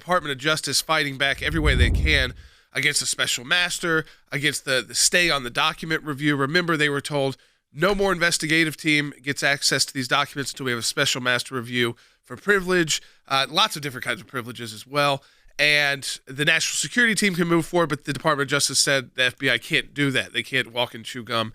Department of Justice fighting back every way they can against the special master, against the stay on the document review. Remember, they were told no more investigative team gets access to these documents until we have a special master review for privilege, lots of different kinds of privileges as well. And the national security team can move forward, but the Department of Justice said the FBI can't do that. They can't walk and chew gum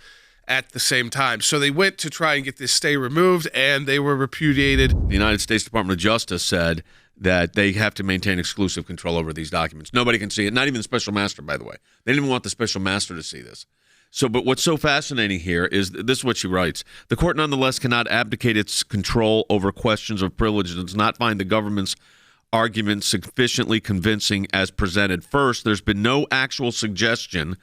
at the same time. So they went to try and get this stay removed, and they were repudiated. The United States Department of Justice said that they have to maintain exclusive control over these documents. Nobody can see it, not even the special master, by the way. They didn't even want the special master to see this. So, but what's so fascinating here is this is what she writes. The court nonetheless cannot abdicate its control over questions of privilege and does not find the government's argument sufficiently convincing as presented. First, there's been no actual suggestion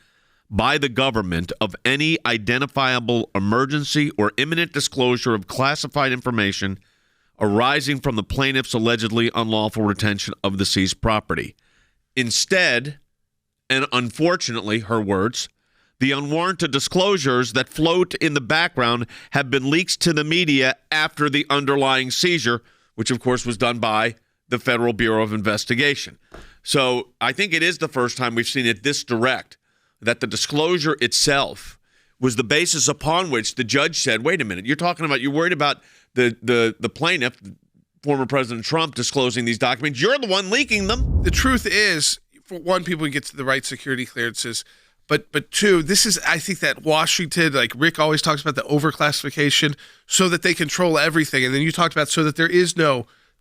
by the government of any identifiable emergency or imminent disclosure of classified information arising from the plaintiff's allegedly unlawful retention of the seized property. Instead, and unfortunately, her words, the unwarranted disclosures that float in the background have been leaked to the media after the underlying seizure, which of course was done by the Federal Bureau of Investigation. So I think it is the first time we've seen it this direct, that the disclosure itself was the basis upon which the judge said, wait a minute, you're worried about the plaintiff, former President Trump, disclosing these documents. You're the one leaking them. The truth is, for one, people can get to the right security clearances, but two, this is, I think, that Washington, like Rick always talks about the overclassification, so that they control everything. And then you talked about so that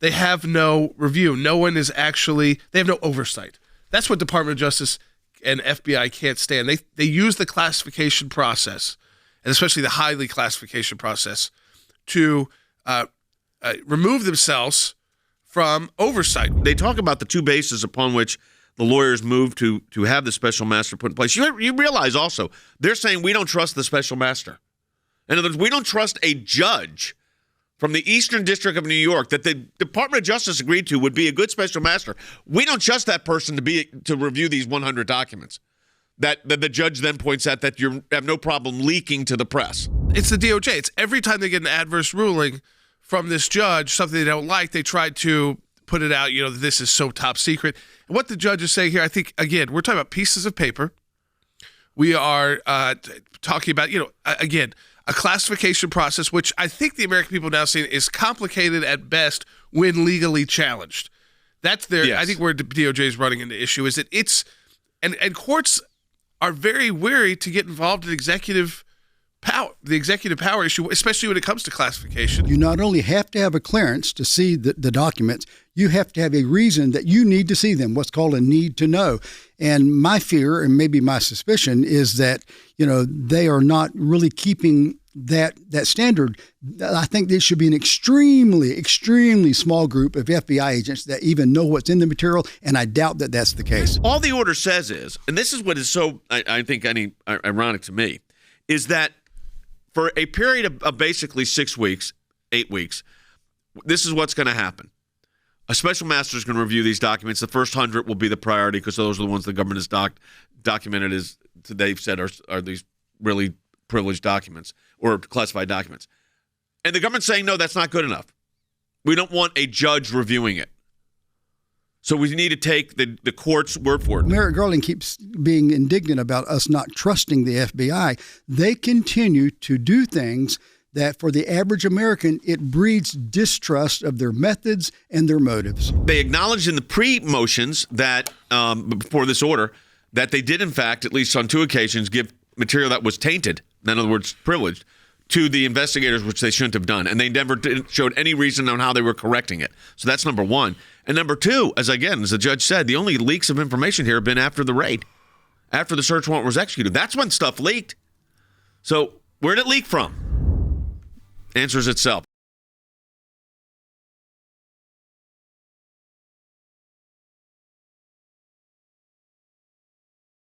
they have no review. No one is actually, they have no oversight. That's what Department of Justice and FBI can't stand. They use the classification process, and especially the highly classification process, to remove themselves from oversight. They talk about the two bases upon which the lawyers moved to have the special master put in place. You realize also, they're saying we don't trust the special master. In other words, we don't trust a judge from the Eastern District of New York that the Department of Justice agreed to would be a good special master. We don't trust that person to review these 100 documents that the judge then points out that you have no problem leaking to the press. It's the DOJ. It's every time they get an adverse ruling from this judge, something they don't like, they try to put it out, this is so top secret. And what the judge is saying here, I think, again, we're talking about pieces of paper. We are talking about, again, a classification process, which I think the American people now see is complicated at best when legally challenged. That's their, yes. I think where the DOJ is running into issue is that it's, and courts are very wary to get involved in executive power, the executive power issue, especially when it comes to classification. You not only have to have a clearance to see the documents, you have to have a reason that you need to see them, what's called a need to know. And my fear, and maybe my suspicion, is that, they are not really keeping that standard. I think there should be an extremely, extremely small group of FBI agents that even know what's in the material, and I doubt that that's the case. All the order says is, and this is what is so, I think, ironic to me, is that for a period of basically 6 weeks, 8 weeks, this is what's going to happen. A special master is going to review these documents. The first 100 will be the priority because those are the ones the government has documented as they've said are these really privileged documents or classified documents. And the government's saying, no, that's not good enough. We don't want a judge reviewing it. So we need to take the court's word for it. Merrick Garland keeps being indignant about us not trusting the FBI. They continue to do things that for the average American, it breeds distrust of their methods and their motives. They acknowledged in the pre-motions that, before this order, that they did, in fact, at least on 2 occasions, give material that was tainted, in other words, privileged, to the investigators, which they shouldn't have done. And they never showed any reason on how they were correcting it. So that's number one. And number two, as the judge said, the only leaks of information here have been after the raid, after the search warrant was executed. That's when stuff leaked. So where did it leak from? Answers itself.